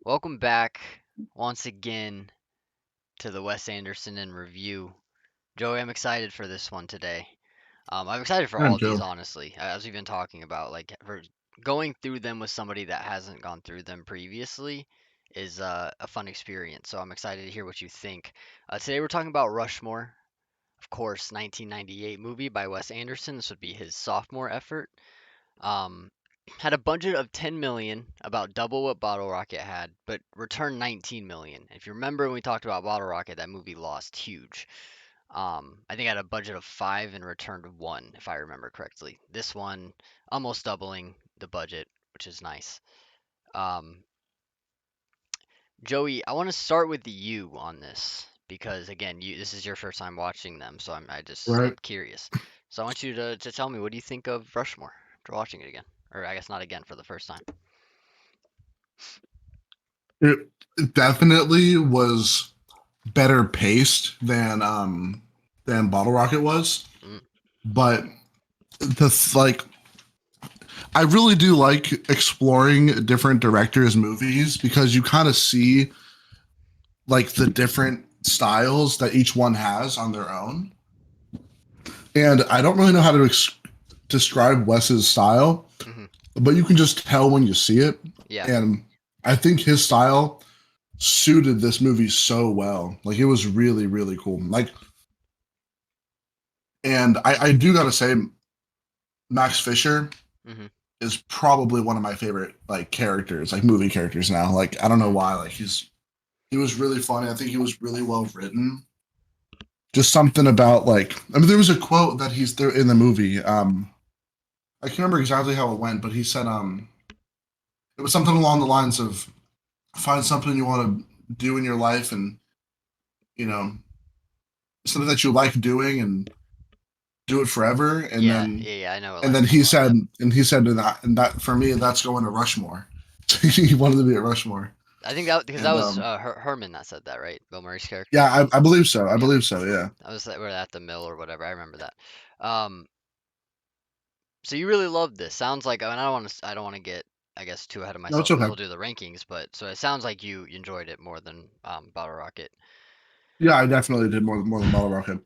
Welcome back once again to the Wes Anderson in review. Joey, I'm excited for this one today. I'm excited for I all am of these, too. honestly, as we've been talking about. Like, for going through them with somebody that hasn't gone through them previously is a fun experience. So I'm excited to hear what you think. Today we're talking about Rushmore, of course, 1998 movie by Wes Anderson. This would be his sophomore effort. Um, had a budget of 10 million, about double what Bottle Rocket had, but returned 19 million. If you remember when we talked about Bottle Rocket, that movie lost huge. I think it had a budget of 5 and returned 1, if I remember correctly. This one almost doubling the budget, which is nice. Um, Joey, I want to start with you on this because again, this is your first time watching them, so I'm Right. curious. So I want you to tell me, what do you think of Rushmore after watching it again, or I guess not again, for the first time. It definitely was better paced than Bottle Rocket was, Mm, but like I really do like exploring different directors' movies because you kind of see like the different styles that each one has on their own. And I don't really know how to describe Wes's style, hmm. but you can just tell when you see it. Yeah. And I think his style suited this movie so well. Like it was really, really cool. Like, and I do gotta say, Max Fisher Hmm. is probably one of my favorite like characters, like movie characters now. Like I don't know Hmm. why. Like he was really funny. I think he was really well written. Just something about like I mean, there was a quote that he's there in the movie. I can't remember exactly how it went, but he said it was something along the lines of find something you want to do in your life and you know something that you like doing and do it forever and Yeah, then yeah, yeah. I know a and line then along he the lines of said that. and that for me that's going to Rushmore. He wanted to be at Rushmore. I think that because that And was Herman that said that, right? Bill Murray's character. yeah, I believe so. I Yeah, believe so, yeah. I was we're at the mill or whatever. I remember that. Um, so you really loved this. Sounds like, I mean, I don't want to get, I guess, too ahead of No, it's myself because okay. we'll do the rankings. But so it sounds like you enjoyed it more than Bottle Rocket. Yeah, I definitely did more than Bottle Rocket.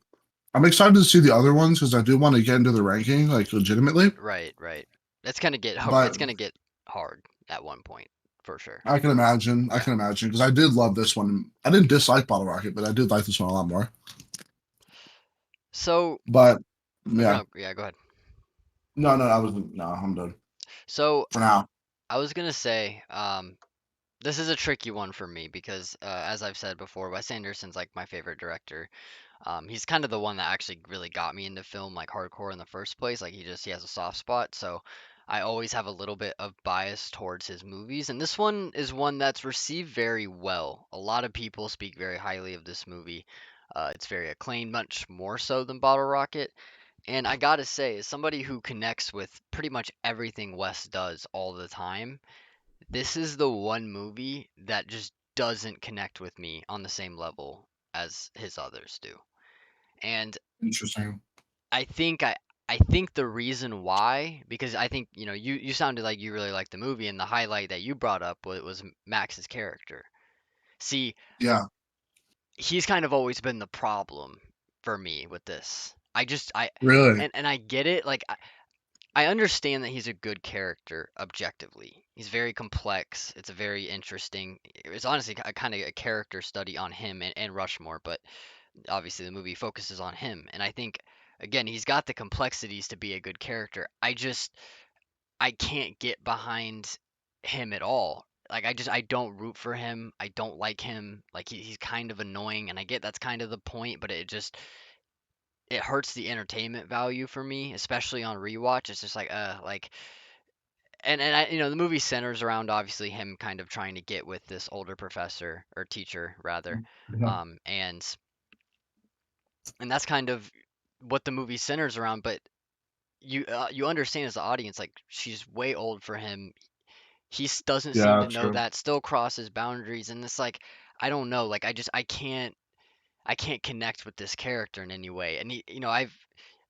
I'm excited to see the other ones because I do want to get into the ranking, like legitimately. Right, right. It's But gonna get hard at one point for sure. I Yeah. can imagine because I did love this one. I didn't dislike Bottle Rocket, but I did like this one a lot more. So, But yeah, no, yeah, go ahead. no, I wasn't. No, I'm done So for now. I was gonna say, this is a tricky one for me because, as I've said before, Wes Anderson's like my favorite director. He's kind of the one that actually really got me into film like hardcore in the first place. Like he has a soft spot, so I always have a little bit of bias towards his movies. And this one is one that's received very well. A lot of people speak very highly of this movie. It's very acclaimed, much more so than Bottle Rocket. And I gotta say, as somebody who connects with pretty much everything Wes does all the time, this is the one movie that just doesn't connect with me on the same level as his others do. And Interesting. I think I I think the reason why, because I think, you sounded like you really liked the movie, and the highlight that you brought up was Max's character. See, Yeah, he's kind of always been the problem for me with this. I really. and I get it. Like I understand that he's a good character objectively. He's very complex. It's a very interesting. It's honestly a kind of a character study on him and Rushmore, but obviously the movie focuses on him. And I think again, he's got the complexities to be a good character. I can't get behind him at all. Like I don't root for him. I don't like him. Like he's kind of annoying, and I get that's kind of the point, but it hurts the entertainment value for me, especially on rewatch. It's just like and the movie centers around obviously him kind of trying to get with this older professor or teacher rather, Yeah. um, and and that's kind of what the movie centers around. But you understand as the audience, like she's way old for him. Doesn't seem Yeah, to know true. that, still crosses boundaries, and it's like I don't know, like I can't connect with this character in any way. And I've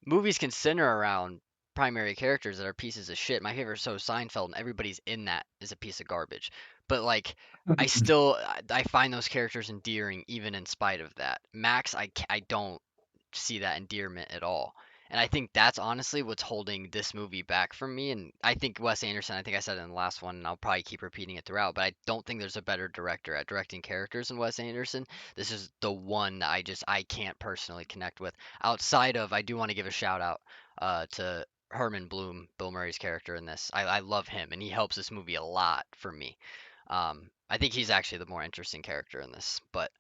movies can center around primary characters that are pieces of shit. My favorite show is Seinfeld, and everybody's in that is a piece of garbage. but like I find those characters endearing even in spite of that. Max, I don't see that endearment at all. And I think that's honestly what's holding this movie back from me. And I think Wes Anderson, I think I said it in the last one, and I'll probably keep repeating it throughout, but I don't think there's a better director at directing characters than Wes Anderson. This is the one that I can't personally connect with. Outside of, I do want to give a shout out to Herman Bloom, Bill Murray's character in this. I love him, and he helps this movie a lot for me. I think he's actually the more interesting character in this. But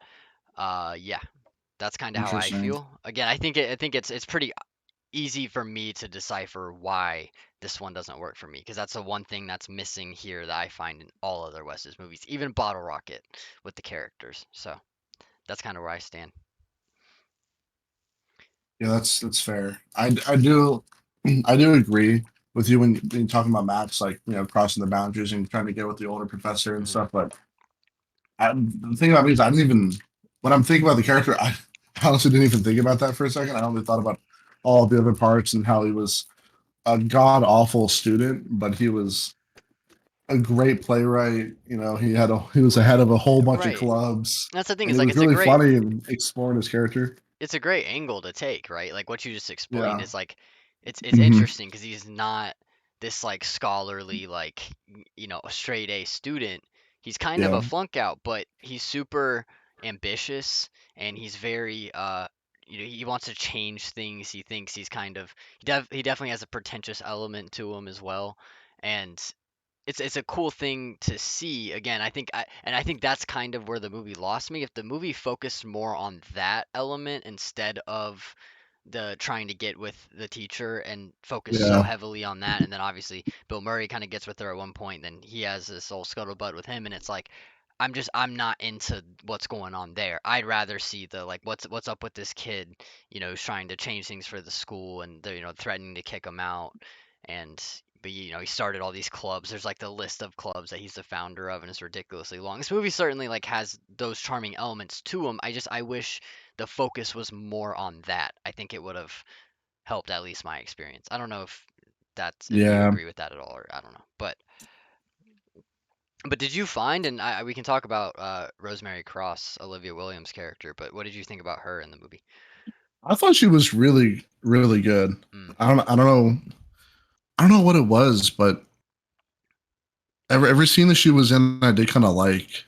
yeah, that's kind of how I Interesting. feel. Again, I think it's pretty easy for me to decipher why this one doesn't work for me because that's the one thing that's missing here that I find in all other Wes's movies, even Bottle Rocket with the characters. So that's kind of where I stand. Yeah, that's fair. I do agree with you when you're talking about Max, like crossing the boundaries and trying to get with the older professor and Mhm. stuff. But the thing about me is I didn't even when I'm thinking about the character, I honestly didn't even think about that for a second. I only thought about all the other parts and how he was a god awful student, but he was a great playwright. He was ahead of a whole bunch of Right. clubs, That's the thing and is it like was really funny and exploring his character. it's a great angle to take, right? Like what you just explained Yeah. is like it's Hmm. interesting because he's not this like scholarly like a straight A student. He's kind of a Yeah. flunk out, but he's super ambitious and he's very he wants to change things. He thinks he's kind of he definitely has a pretentious element to him as well. And it's a cool thing to see. Again, I think that's kind of where the movie lost me. If the movie focused more on that element instead of the trying to get with the teacher and focus so Yeah. heavily on that, and then obviously Bill Murray kind of gets with her at one point, then he has this whole scuttlebutt with him, and it's like I'm not into what's going on there. I'd rather see the like what's up with this kid, who's trying to change things for the school and they're threatening to kick him out, and but he started all these clubs. There's like the list of clubs that he's the founder of, and it's ridiculously long. This movie certainly like has those charming elements to him. I wish the focus was more on that. I think it would have helped at least my experience. I don't know if you Yeah. agree with that at all, or I don't know. But did you find, and we can talk about Rosemary Cross, Olivia Williams' character, but what did you think about her in the movie? I thought she was really, really good. Mm. I don't know what it was, but every scene that she was in, I did kind of like.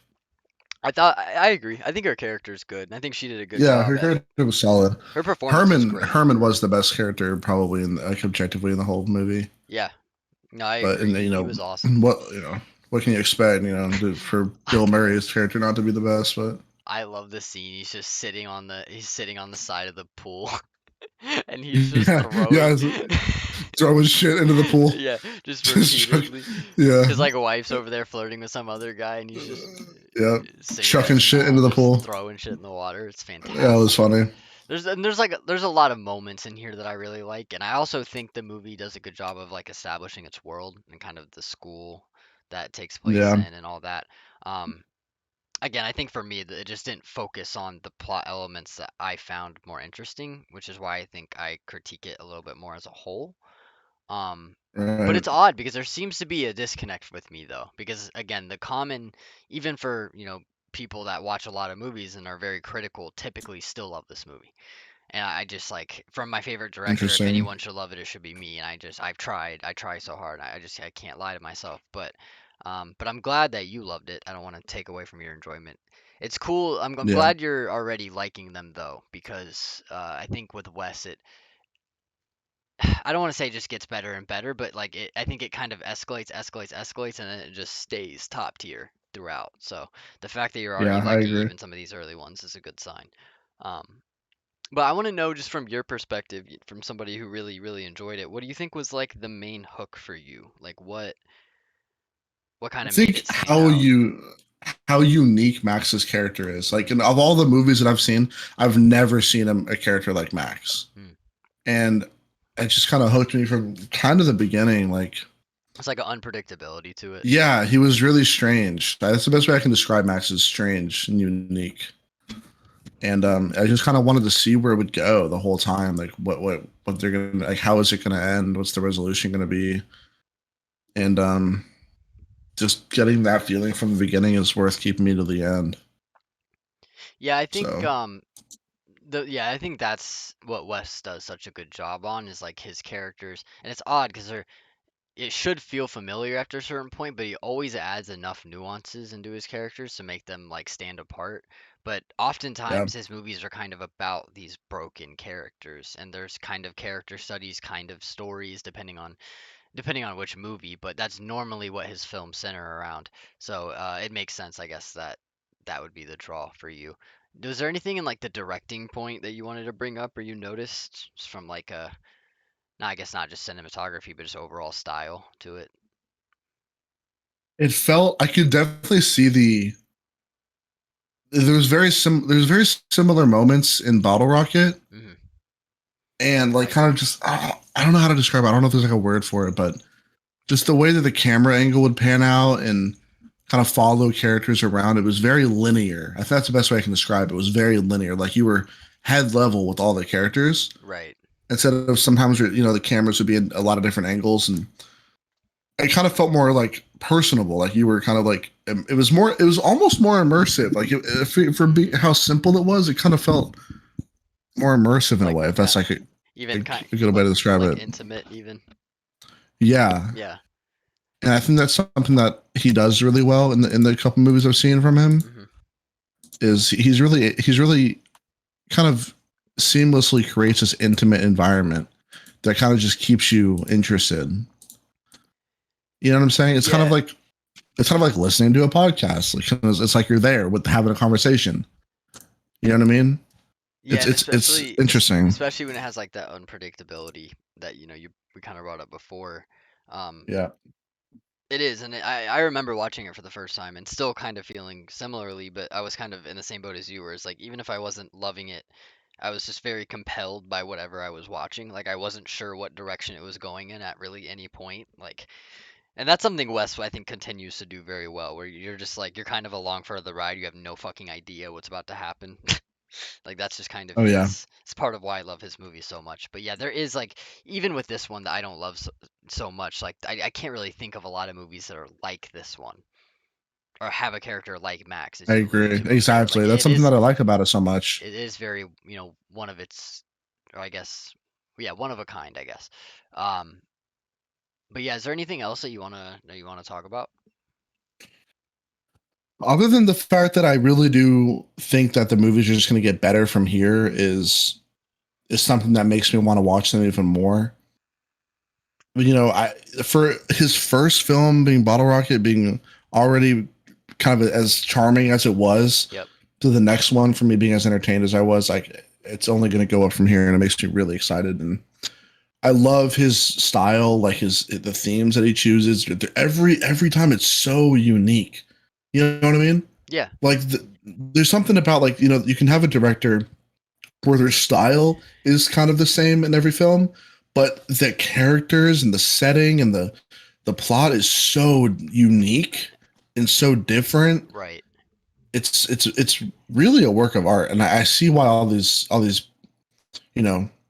I agree. I think her character is good, and I think she did a good Yeah, job her at character was solid. her performance is Herman great. Herman was the best character probably like objectively in the whole movie. Yeah, no, I But agree. and He was awesome. what can you expect? For Bill Murray's character not to be the best, but I love the scene. He's sitting on the side of the pool, and he's just yeah, throwing, yeah, throwing shit into the pool. yeah, just Just chuck, repeatedly. yeah, His like wife's over there flirting with some other guy, and he's just yeah, sitting there chucking in the shit pool, into the just pool. throwing shit in the water. It's Yeah, it was fantastic. funny. There's a lot of moments in here that I really like, and I also think the movie does a good job of like establishing its world and kind of the school that it takes place Yeah, in and all that. Um, Again, I think for me, it just didn't focus on the plot elements that I found more interesting, which is why I think I critique it a little bit more as a whole. Um, but right. it's odd because there seems to be a disconnect with me though, because again, the common, even for, people that watch a lot of movies and are very critical, typically still love this movie. And I just like from my favorite director, if Interesting. anyone should love it, it should be me. And I try so hard. I can't lie to myself. But I'm glad that you loved it. I don't want to take away from your enjoyment. It's cool. I'm Yeah, glad you're already liking them though, because I think with Wes, I don't want to say it just gets better and better, but like I think it kind of escalates, and then it just stays top tier throughout. So the fact that you're already yeah, I liking agree. even some of these early ones is a good sign. Um, but I want to know just from your perspective, from somebody who really, really enjoyed it, what do you think was like the main hook for you? Like what kind I of made think it stand out? how unique Max's character is. Like in of all the movies that I've seen, I've never seen a character like Max, Hmm. and it just kind of hooked me from kind of the beginning. Like, It's like an unpredictability to it. yeah, he was really strange. That's the best way I can describe Max is strange and unique. And I just kind of wanted to see where it would go the whole time. Like, what they're gonna like, how is it gonna end? What's the resolution gonna be? And just getting that feeling from the beginning is worth keeping me to the end. Yeah, I think So I think that's what Wes does such a good job on is like his characters, and it's odd because they're it should feel familiar after a certain point, but he always adds enough nuances into his characters to make them like stand apart. But yeah, oftentimes his movies are kind of about these broken characters, and there's kind of character studies, kind of stories, depending on which movie. But that's normally what his films center around. So it makes sense, I guess, that that would be the draw for you. Was there anything in like the directing point that you wanted to bring up or you noticed just from like a, no, I guess not just cinematography, but just overall style to it? it felt I could definitely see there's very similar moments in Bottle Rocket, Hmm. and I like kind agree. of just I don't know how to describe it. I don't know if there's like a word for it, but just the way that the camera angle would pan out and kind of follow characters around. It was very linear. I think that's the best way I can describe it. It was very linear. Like you were head level with all the characters Right. instead of sometimes the cameras would be in a lot of different angles, and it kind of felt more like personable. Like you were kind of like it was almost more immersive. Like for being how simple it was, it kind of felt more immersive in a Like way. If that's like even kind a good way like to describe like it. intimate even. Yeah, Yeah. and I think that's something that he does really well in the couple movies I've seen from him. Hmm. Is he's really kind of seamlessly creates this intimate environment that kind of just keeps you interested. You know what I'm saying? Yeah. It's kind of like listening to a podcast. Like it's like you're there with having a conversation. You know what I mean? Yeah, and It's interesting. especially when it has like that unpredictability that you we kind of brought up before. Um, Yeah. it is, and I remember watching it for the first time and still kind of feeling similarly, but I was kind of in the same boat as you, where it's like even if I wasn't loving it, I was just very compelled by whatever I was watching. Like I wasn't sure what direction it was going in at really any point. Like, and that's something Wes I think continues to do very well, where you're just like you're kind of along for the ride. You have no fucking idea what's about to happen. Like that's just kind of Oh yeah. it's part of why I love his movies so much. But yeah, there is like even with this one that I don't love so much, like I can't really think of a lot of movies that are like this one or have a character like Max, as I you alluded agree. to before. Like Exactly. That's something that I like about it so much. it is very, one of its, or I guess, yeah, one of a kind, I guess. Um, but yeah, is there anything else that you wanna talk about? Other than the fact that I really do think that the movies are just going to get better from here is something that makes me want to watch them even more. I for his first film being Bottle Rocket being already kind of as charming as it was Yep. to the next one for me being as entertained as I was, like it's only going to go up from here, and it makes me really excited. And I love his style, like the themes that he chooses. Every time it's so unique. You know what I mean? Yeah. Like there's something about like you can have a director where their style is kind of the same in every film, but the characters and the setting and the plot is so unique and so different. Right. It's really a work of art, and I see why all these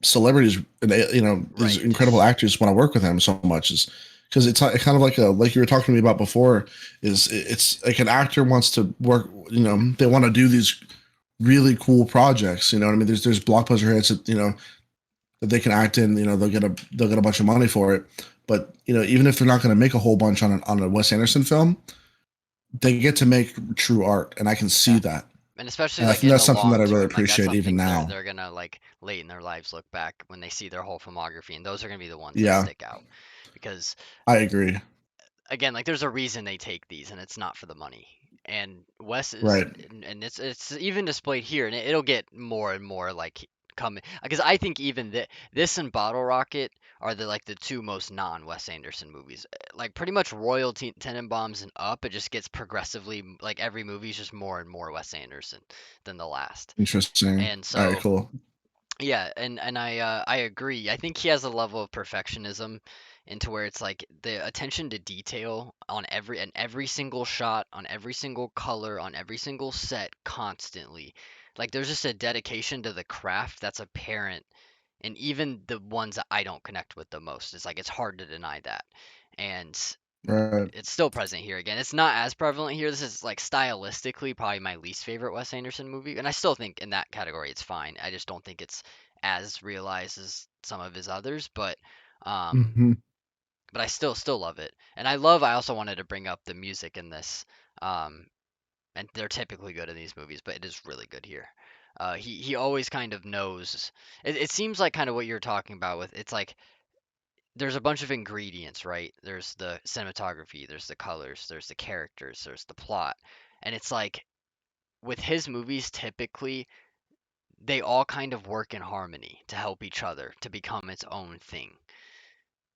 celebrities and these Right. incredible Just actors want to work with him so much is because it's kind of like a like you were talking to me about before is it's like an actor wants to work, they want to do these really cool projects. You know what I mean? There's blockbuster hits that that they can act in. They'll get a bunch of money for it. But even if they're not going to make a whole bunch on a Wes Anderson film, they get to make true art, and I can see yeah. that. And especially And I like think in that's the something that long I really term, like that's appreciate even something now. they're gonna like late in their lives look back when they see their whole filmography, and those are gonna be the ones that Yeah, stick out because I agree. again, like there's a reason they take these, and it's not for the money. And Wes is, Right. and it's even displayed here, and it'll get more and more like coming because I think even this and Bottle Rocket are the two most non-Wes Anderson movies. Like pretty much Royal Tenenbaums and up, it just gets progressively like every movie is just more and more Wes Anderson than the last. Interesting. And All right, so cool. yeah, and I agree. I think he has a level of perfectionism into where it's like the attention to detail on every single shot, on every single color, on every single set constantly. Like there's just a dedication to the craft that's apparent and even the ones that I don't connect with the most. It's like it's hard to deny that. And Right. It's still present here again. It's not as prevalent here. This is like stylistically probably my least favorite Wes Anderson movie, and I still think in that category it's fine. I just don't think it's as realized as some of his others, um, Hmm. but I still love it. And I also wanted to bring up the music in this. Um, and they're typically good in these movies, but it is really good here. He always kind of knows. It seems like kind of what you're talking about with it's like there's a bunch of ingredients, right? There's the cinematography, there's the colors, there's the characters, there's the plot. And it's like with his movies, typically they all kind of work in harmony to help each other to become its own thing.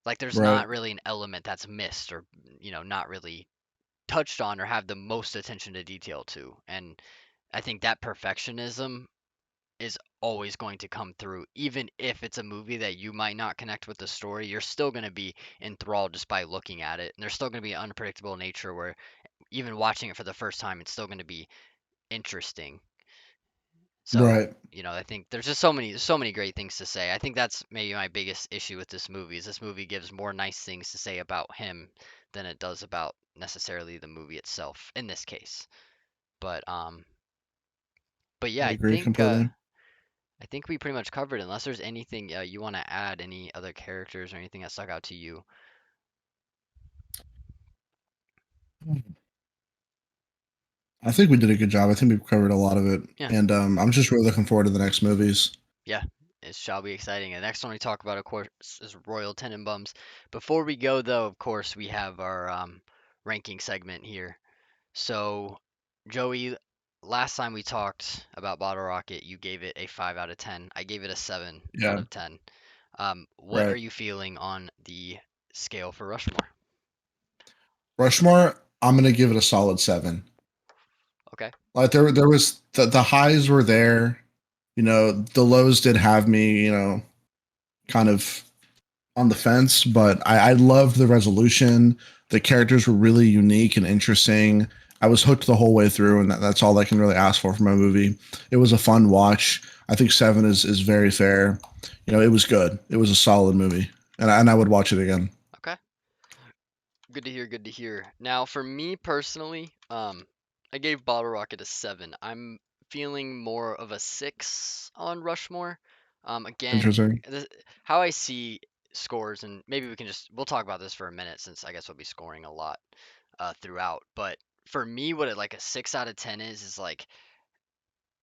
Like there's Right. not really an element that's missed or not really touched on or have the most attention to detail to. And I think that perfectionism is always going to come through. Even if it's a movie that you might not connect with the story, you're still going to be enthralled just by looking at it. And there's still going to be an unpredictable nature where even watching it for the first time, it's still going to be interesting. So, Right. I think there's so many great things to say. I think that's maybe my biggest issue with this movie is this movie gives more nice things to say about him than it does about necessarily the movie itself in this case. But but yeah, I agree completely. I think we pretty much covered it. Unless there's anything you want to add, any other characters or anything that stuck out to you. I think we did a good job. I think we've covered a lot of it, Yeah, and I'm just really looking forward to the next movies. yeah, it shall be exciting. And the next one we talk about, of course, is Royal Tenenbaums. Before we go, though, of course, we have our ranking segment here. So, Joey, last time we talked about Bottle Rocket, you gave it a 5 out of 10. I gave it a 7 out Yeah. of 10. What are Right. you feeling on the scale for Rushmore? Rushmore, I'm gonna give it a solid 7. Okay. Like there was the highs were there, the lows did have me, kind of on the fence, but I loved the resolution. The characters were really unique and interesting. I was hooked the whole way through, and that's all I can really ask for from a movie. It was a fun watch. I think 7 is very fair. It was good. It was a solid movie, and I would watch it again. Okay. Good to hear, good to hear. Now, for me personally, I gave Bottle Rocket a 7. I'm feeling more of a 6 on Rushmore. Again, Interesting. how I see scores, and maybe we'll talk about this for a minute since I guess we'll be scoring a lot throughout. But for me, what like a 6 out of 10 is like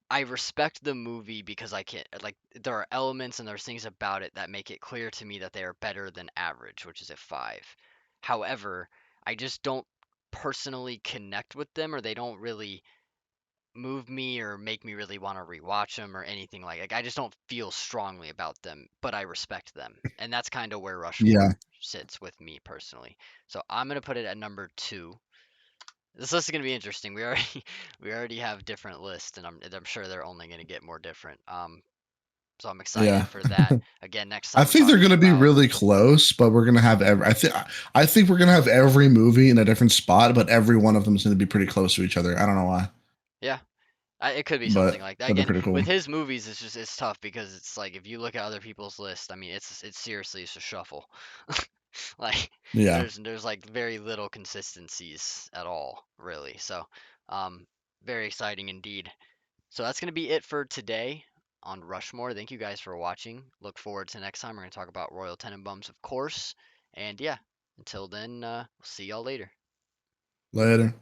I respect the movie because I can like there are elements and there's things about it that make it clear to me that they are better than average, which is a 5. However, I just don't personally connect with them or they don't really move me or make me really want to rewatch them or anything like I just don't feel strongly about them, but I respect them. And that's kind of where Yeah, Rushmore sits with me personally. So I'm going to put it at number 2. This list is gonna be interesting. We already we already have different lists, and I'm sure they're only gonna get more different. So I'm yeah. excited for that. Again, next I time we're think they're talking going to be about really close, but we're going to have every. I think we're going to have every movie in a different spot, but every one of them is going to be pretty close to each other. I don't know why, yeah, it could be something but like that. that'd be Again, pretty cool. with his movies, it's tough because it's like if you look at other people's lists, I mean, it's seriously it's a shuffle. Like Yeah. there's like very little consistencies at all, really. So, um, very exciting indeed. So that's going to be it for today on Rushmore. Thank you guys for watching. Look forward to next time. We're going to talk about Royal Tenenbaums, of course. And yeah, until then, we'll see y'all later. Later.